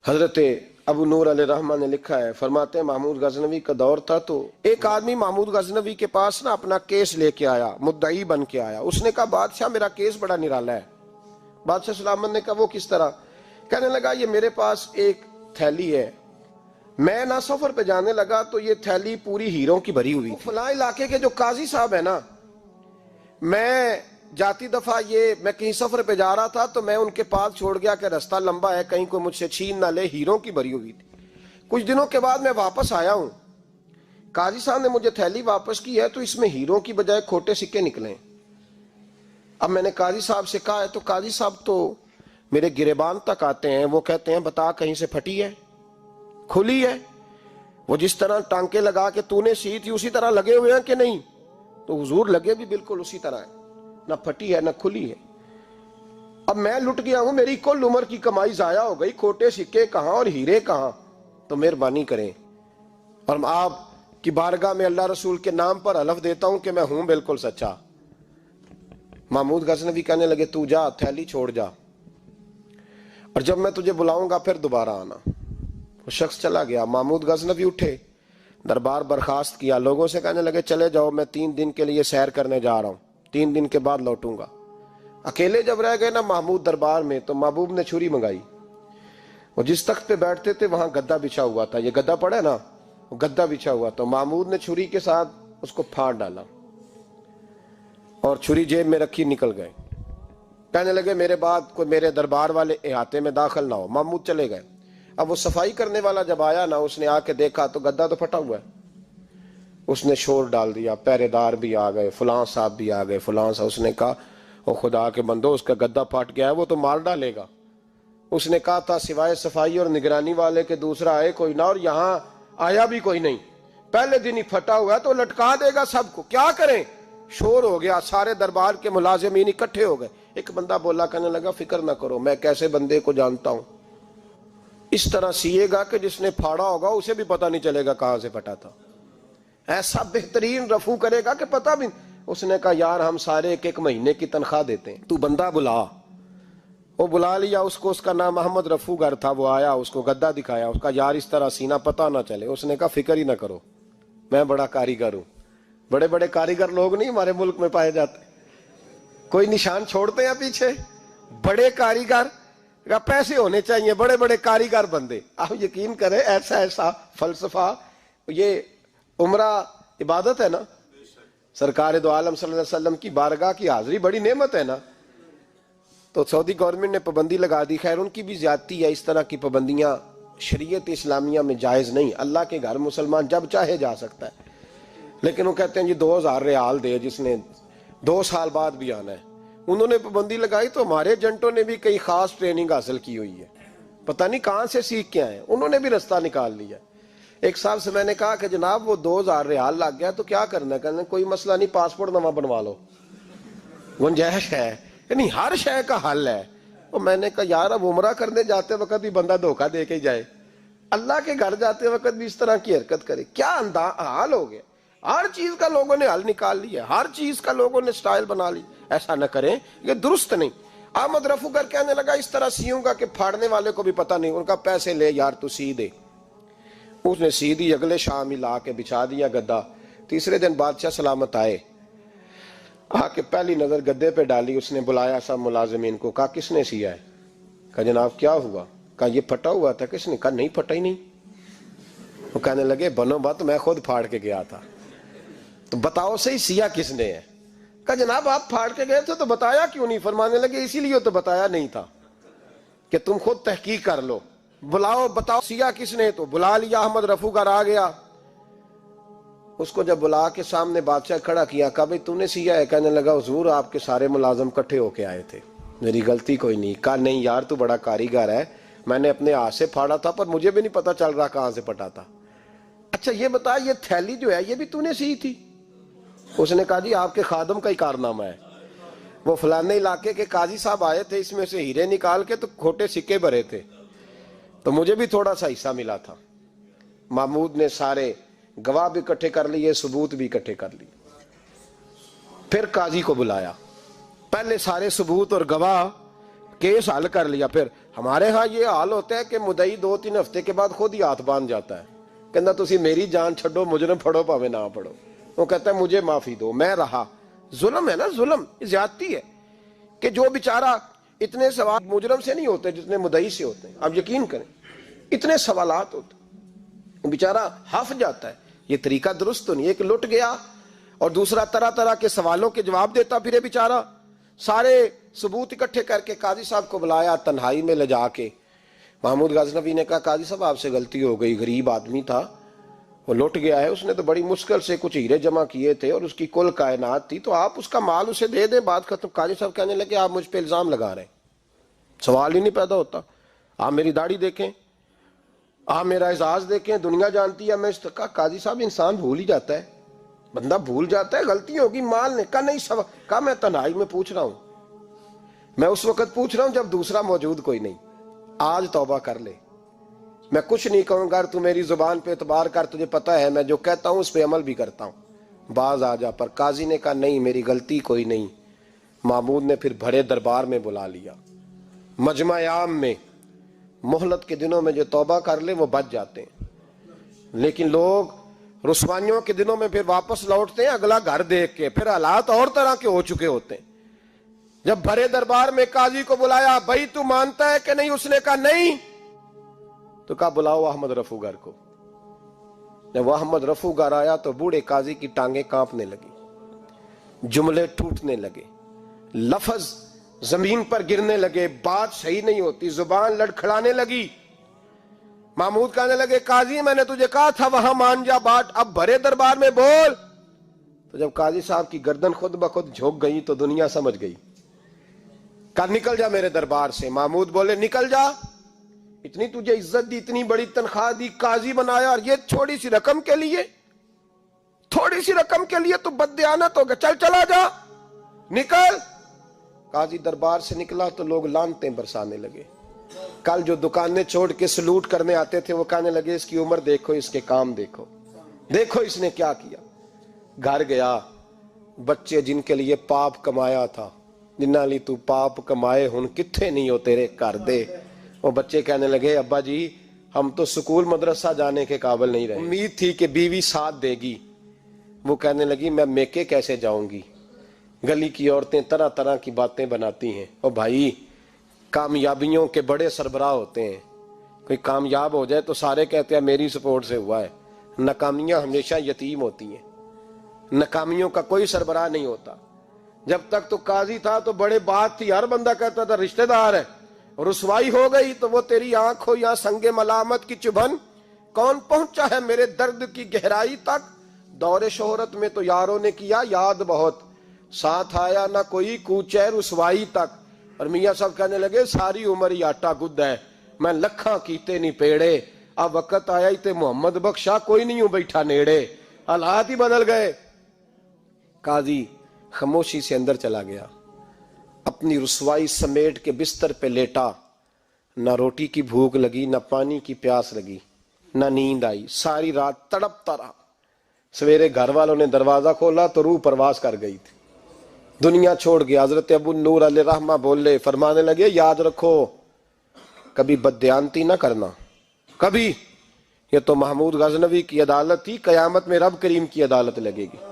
حضرت ابو نور علیہ رحمہ نے لکھا ہے، فرماتے ہیں محمود غزنوی کا دور تھا تو ایک آدمی محمود غزنوی کے پاس نا اپنا کیس لے کے آیا، مدعی بن کے آیا۔ اس نے کہا بادشاہ میرا کیس بڑا نرالا ہے۔ بادشاہ سلامت نے کہا وہ کس طرح؟ کہنے لگا یہ میرے پاس ایک تھیلی ہے، میں نہ سفر پہ جانے لگا تو یہ تھیلی پوری ہیروں کی بھری ہوئی تھی۔ فلاں علاقے کے جو قاضی صاحب ہے نا، میں جاتی دفعہ میں کہیں سفر پہ جا رہا تھا تو میں ان کے پاس چھوڑ گیا کہ رستہ لمبا ہے، کہیں کوئی مجھ سے چھین نہ لے، ہیروں کی بھری ہوئی تھی۔ کچھ دنوں کے بعد میں واپس آیا ہوں، قاضی صاحب نے مجھے تھیلی واپس کی ہے تو اس میں ہیروں کی بجائے کھوٹے سکے نکلے۔ اب میں نے قاضی صاحب سے کہا ہے تو قاضی صاحب تو میرے گریبان تک آتے ہیں، وہ کہتے ہیں بتا کہیں سے پھٹی ہے، کھلی ہے؟ وہ جس طرح ٹانکے لگا کے تو نے سی تھی اسی طرح لگے ہوئے ہیں کہ نہیں؟ تو حضور لگے بھی بالکل اسی طرح ہے، نہ پھٹی ہے نہ کھلی ہے۔ اب میں لٹ گیا ہوں، میری کل عمر کی کمائی ضائع ہو گئی، کھوٹے سکے کہاں اور ہیرے کہاں؟ تو مہربانی کریں، اور آپ کی بارگاہ میں اللہ رسول کے نام پر حلف دیتا ہوں کہ میں ہوں بالکل سچا۔ محمود غزنوی کہنے لگے تو جا، تھیلی چھوڑ جا، اور جب میں تجھے بلاؤں گا پھر دوبارہ آنا۔ وہ شخص چلا گیا۔ محمود غزنوی اٹھے، دربار برخاست کیا، لوگوں سے کہنے لگے چلے جاؤ، میں 3 دن کے لیے سیر کرنے جا رہا ہوں، 3 دن کے بعد لوٹوں گا۔ اکیلے جب رہ گئے نا محمود دربار میں تو محبوب نے چھری منگائی۔ وہ جس تخت پہ بیٹھتے تھے وہاں گدا بچھا ہوا تھا، یہ گدا پڑا ہے نا، وہ گدا بچھا ہوا، تو محمود نے چھری کے ساتھ اس کو پھاڑ ڈالا اور چھری جیب میں رکھی، نکل گئے۔ کہنے لگے میرے بعد کوئی میرے دربار والے احاطے میں داخل نہ ہو۔ محمود چلے گئے۔ اب وہ صفائی کرنے والا جب آیا نا، اس نے آ کے دیکھا تو گدا تو پھٹا ہوا ہے۔ اس نے شور ڈال دیا، پہرے دار بھی آ گئے، فلاں صاحب بھی آ گئے، فلاں صاحب۔ اس نے کہا او خدا کے بندو، اس کا گدا پھٹ گیا ہے، وہ تو مار ڈالے گا۔ اس نے کہا تھا سوائے صفائی اور نگرانی والے کے دوسرا آئے کوئی نہ، اور یہاں آیا بھی کوئی نہیں، پہلے دن ہی پھٹا ہوا ہے تو لٹکا دے گا سب کو، کیا کریں؟ شور ہو گیا، سارے دربار کے ملازمین اکٹھے ہو گئے۔ ایک بندہ بولا، کہنے لگا فکر نہ کرو، میں کیسے بندے کو جانتا ہوں، اس طرح سیے گا کہ جس نے پھاڑا ہوگا اسے بھی پتہ نہیں چلے گا کہاں سے پھٹا تھا، ایسا بہترین رفو کرے گا کہ پتہ بھی۔ اس نے کہا یار ہم سارے 1 مہینے کی تنخواہ دیتے ہیں، تو بندہ بلا۔ وہ بلا لیا اس کو، اس کا نام محمد رفو گر تھا۔ وہ آیا، اس کو گدا دکھایا، اس کا یار اس طرح سینا پتہ نہ چلے۔ اس نے کہا فکر ہی نہ کرو، میں بڑا کاریگر ہوں۔ بڑے بڑے کاریگر لوگ نہیں ہمارے ملک میں پائے جاتے، کوئی نشان چھوڑتے ہیں پیچھے؟ بڑے کاریگر کا پیسے ہونے چاہیے، بڑے بڑے کاریگر بندے۔ آپ یقین کریں ایسا فلسفہ، یہ عمرہ عبادت ہے نا، سرکار دو عالم صلی اللہ علیہ وسلم کی بارگاہ کی حاضری بڑی نعمت ہے نا۔ تو سعودی گورنمنٹ نے پابندی لگا دی، خیر ان کی بھی زیادتی ہے، اس طرح کی پابندیاں شریعت اسلامیہ میں جائز نہیں۔ اللہ کے گھر مسلمان جب چاہے جا سکتا ہے، لیکن وہ کہتے ہیں جی 2000 ریال دے جس نے 2 سال بعد بھی آنا ہے۔ انہوں نے پابندی لگائی تو ہمارے ایجنٹوں نے بھی کئی خاص ٹریننگ حاصل کی ہوئی ہے، پتہ نہیں کہاں سے سیکھ کے آئے، انہوں نے بھی رستہ نکال لیا۔ ایک صاحب سے میں نے کہا کہ جناب وہ 2000 ریال لگ گیا تو کیا کرنا ہے؟ کہنے کوئی مسئلہ نہیں، پاسپورٹ نواں بنوا لو، گنجائش ہے، یعنی ہر شے کا حل ہے۔ اور میں نے کہا یار اب عمرہ کرنے جاتے وقت بھی بندہ دھوکہ دے کے جائے، اللہ کے گھر جاتے وقت بھی اس طرح کی حرکت کرے، کیا حال ہو گیا؟ ہر چیز کا لوگوں نے حل نکال لیا، ہر چیز کا لوگوں نے سٹائل بنا لی۔ ایسا نہ کریں، یہ درست نہیں۔ احمد رفو گر کہنے لگا اس طرح سیوں گا کہ پھاڑنے والے کو بھی پتہ نہیں۔ ان کا پیسے لے یار تو سی دے۔ اس نے سی دی، اگلے شام ہی لا کے بچھا دیا گدا۔ تیسرے دن بادشاہ سلامت آئے، آ کے پہلی نظر گدے پہ ڈالی۔ اس نے بلایا سب ملازمین کو، کہا کس نے سیا ہے؟ کہا جناب کیا ہوا؟ کہا یہ پھٹا ہوا تھا۔ کس نے؟ کہا نہیں پھٹا ہی نہیں۔ وہ کہنے لگے بنو بات، میں خود پھاڑ کے گیا تھا، تو بتاؤ صحیح سیا کس نے ہے؟ کہا جناب آپ پھاڑ کے گئے تھے تو بتایا کیوں نہیں؟ فرمانے لگے اسی لیے تو بتایا نہیں تھا کہ تم خود تحقیق کر لو، بلاؤ بتاؤ سیا کس نے۔ تو بلا لیا، احمد رفو گر آ گیا۔ اس کو جب بلا کے سامنے بادشاہ کھڑا کیا، کہا بھئی تو نے سیا ہے؟ کہنے لگا حضور آپ کے سارے ملازم کٹھے ہو کے آئے تھے، میری غلطی کوئی نہیں۔ کہا نہیں یار تو بڑا کاریگر ہے، میں نے اپنے ہاتھ سے پھاڑا تھا پر مجھے بھی نہیں پتا چل رہا کہاں سے پھٹا تھا۔ اچھا یہ بتا یہ تھیلی جو ہے یہ بھی تو نے سی تھی؟ اس نے کہا جی آپ کے خادم کا ہی کارنامہ ہے، وہ فلانے علاقے کے قاضی صاحب آئے تھے، اس میں سے ہیرے نکال کے تو کھوٹے سکے بھرے تھے، تو مجھے بھی تھوڑا سا حصہ ملا تھا۔ محمود نے سارے گواہ بھی اکٹھے کر لیے، ثبوت بھی اکٹھے کر لیے۔ پھر قاضی کو بلایا، پہلے سارے ثبوت اور گواہ کیس حل کر لیا، پھر ہمارے ہاں یہ حال ہوتا ہے کہ مدعی 2-3 ہفتے کے بعد خود ہی ہاتھ باندھ جاتا ہے، کہنا تسی میری جان چھڈو، مجرم پھڑو پاوے نہ پڑھو. وہ کہتا ہے مجھے معافی دو، میں رہا. ظلم ہے نا، ظلم زیادتی ہے کہ جو بیچارہ اتنے سوال مجرم سے نہیں ہوتے جتنے مدعی سے ہوتے ہیں. آپ یقین کریں اتنے سوالات ہوتے ہیں، بیچارہ ہف جاتا ہے. یہ طریقہ درست تو نہیں. ایک لٹ گیا اور دوسرا طرح طرح کے سوالوں کے جواب دیتا پھرے بیچارہ. سارے ثبوت اکٹھے کر کے قاضی صاحب کو بلایا تنہائی میں لے جا کے. محمود غزنوی نے کہا قاضی صاحب آپ سے غلطی ہو گئی، غریب آدمی تھا، وہ لٹ گیا ہے، اس نے تو بڑی مشکل سے کچھ ہیرے جمع کیے تھے اور اس کی کل کائنات تھی، تو آپ اس کا مال اسے دے دیں، بات ختم. قاضی صاحب کہنے لگے آپ مجھ پہ الزام لگا رہے ہیں، سوال ہی نہیں پیدا ہوتا. آپ میری داڑھی دیکھیں، آپ میرا اعزاز دیکھیں، دنیا جانتی ہے میں اس کا. قاضی صاحب انسان بھول ہی جاتا ہے، بندہ بھول جاتا ہے، غلطی ہوگی. مال نے کہا نہیں، کہا میں تنہائی میں پوچھ رہا ہوں، میں اس وقت پوچھ رہا ہوں جب دوسرا موجود کوئی نہیں. آج توبہ کر لے، میں کچھ نہیں کہوں گا، تو میری زبان پہ اعتبار کر، تجھے پتہ ہے میں جو کہتا ہوں اس پہ عمل بھی کرتا ہوں، باز آ جا. پر قاضی نے کہا نہیں، میری غلطی کوئی نہیں. محمود نے پھر بڑے دربار میں بلا لیا، مجمع عام میں. مہلت کے دنوں میں جو توبہ کر لے وہ بچ جاتے ہیں، لیکن لوگ رسوائیوں کے دنوں میں پھر واپس لوٹتے ہیں اگلا گھر دیکھ کے، پھر حالات اور طرح کے ہو چکے ہوتے ہیں. جب بڑے دربار میں قاضی کو بلایا، بھائی تو مانتا ہے کہ نہیں؟ اس نے کہا نہیں. تو کہا بلاؤ احمد رفو گر کو. جب وہ احمد رفو گر آیا تو بوڑھے قاضی کی ٹانگیں کانپنے لگی، جملے ٹوٹنے لگے، لفظ زمین پر گرنے لگے، بات صحیح نہیں ہوتی، زبان لڑکھڑانے لگی. محمود کہنے لگے قاضی میں نے تجھے کہا تھا وہاں مان جا بات، اب بڑے دربار میں بول. تو جب قاضی صاحب کی گردن خود بخود جھک گئی تو دنیا سمجھ گئی. کہا نکل جا میرے دربار سے. محمود بولے نکل جا، اتنی تجھے عزت دی، اتنی بڑی تنخواہ دی، قاضی بنایا، اور یہ تھوڑی سی رقم کے لیے، تھوڑی سی رقم کے لیے تو بددیانت ہو گیا، چل چلا جا، نکل. قاضی دربار سے نکلا تو لوگ لعنتیں برسانے لگے. کل جو دکانیں چھوڑ کے سلوٹ کرنے آتے تھے وہ کہنے لگے اس کی عمر دیکھو، اس کے کام دیکھو، دیکھو اس نے کیا کیا. گھر گیا، بچے جن کے لیے پاپ کمایا تھا، جنہ لی تو پاپ کمائے ہن کتھے نہیں ہو تیرے کر دے. وہ بچے کہنے لگے ابا جی ہم تو سکول مدرسہ جانے کے قابل نہیں رہے، امید تھی کہ بیوی ساتھ دے گی. وہ کہنے لگی میں میکے کیسے جاؤں گی، گلی کی عورتیں طرح طرح کی باتیں بناتی ہیں. اور بھائی کامیابیوں کے بڑے سربراہ ہوتے ہیں، کوئی کامیاب ہو جائے تو سارے کہتے ہیں میری سپورٹ سے ہوا ہے. ناکامیاں ہمیشہ یتیم ہوتی ہیں، ناکامیوں کا کوئی سربراہ نہیں ہوتا. جب تک تو قاضی تھا تو بڑے بات تھی، ہر بندہ کہتا تھا رشتہ دار ہے. رسوائی ہو گئی تو وہ تیری آنکھ ہو یا سنگ ملامت کی چبھن، کون پہنچا ہے میرے درد کی گہرائی تک. دور شہرت میں تو یاروں نے کیا یاد بہت، ساتھ آیا نہ کوئی کوچے رسوائی تک. اور میاں صاحب کہنے لگے ساری عمر ہی آٹا گد ہے، میں لکھاں کیتے نہیں پیڑے، اب وقت آیا ہی تے محمد بخشا کوئی نہیں ہوں بیٹھا نیڑے. حالات ہی بدل گئے. قاضی خاموشی سے اندر چلا گیا، اپنی رسوائی سمیٹ کے بستر پہ لیٹا. نہ روٹی کی بھوک لگی، نہ پانی کی پیاس لگی، نہ نیند آئی. ساری رات تڑپتا رہا. سویرے گھر والوں نے دروازہ کھولا تو روح پرواز کر گئی تھی، دنیا چھوڑ گیا. حضرت ابو نور علیہ رحمہ بولے، فرمانے لگے یاد رکھو کبھی بددیانتی نہ کرنا، کبھی. یہ تو محمود غزنوی کی عدالت تھی، قیامت میں رب کریم کی عدالت لگے گی.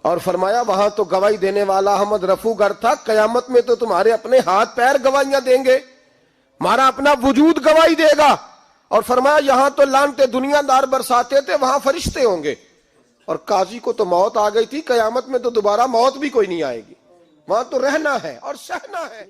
اور فرمایا وہاں تو گواہی دینے والا احمد رفو گر تھا، قیامت میں تو تمہارے اپنے ہاتھ پیر گواہیاں دیں گے، ہمارا اپنا وجود گواہی دے گا. اور فرمایا یہاں تو لعنتیں دنیا دار برساتے تھے، وہاں فرشتے ہوں گے. اور قاضی کو تو موت آ گئی تھی، قیامت میں تو دوبارہ موت بھی کوئی نہیں آئے گی، وہاں تو رہنا ہے اور سہنا ہے.